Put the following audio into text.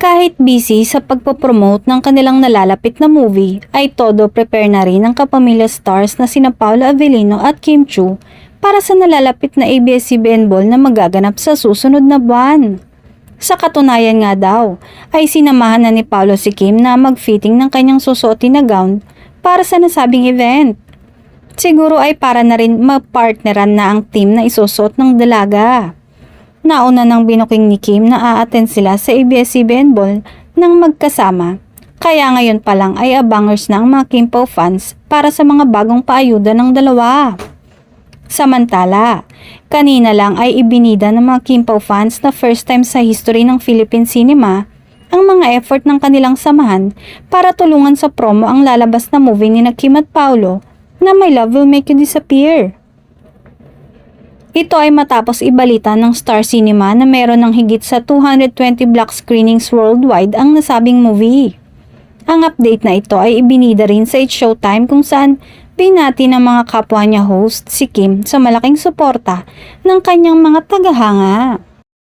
Kahit busy sa pagpopromote ng kanilang nalalapit na movie, ay todo prepare na rin ang kapamilya stars na sina Paula Avellino at Kim Chiu para sa nalalapit na ABS-CBN Ball na magaganap sa susunod na buwan. Sa katunayan nga daw, ay sinamahan na ni Paolo si Kim na mag-fitting ng kanyang susuotin na gown para sa nasabing event. Siguro ay para na rin magpartneran na ang team na isusuot ng dalaga. Nauna nang binuking ni Kim na a-attend sila sa ABS-CBN Ball nang magkasama. Kaya ngayon pa lang ay abangers na ang mga Kim Pao fans para sa mga bagong paayuda ng dalawa. Samantala, kanina lang ay ibinida ng mga Kim Pao fans na first time sa history ng Philippine cinema ang mga effort ng kanilang samahan para tulungan sa promo ang lalabas na movie ni Kim at Paolo na My Love Will Make You Disappear. Ito ay matapos ibalita ng Star Cinema na meron ng higit sa 220 block screenings worldwide ang nasabing movie. Ang update na ito ay ibinida rin sa It's Showtime kung saan binati ng mga kapwa niya host si Kim sa malaking suporta ng kanyang mga tagahanga.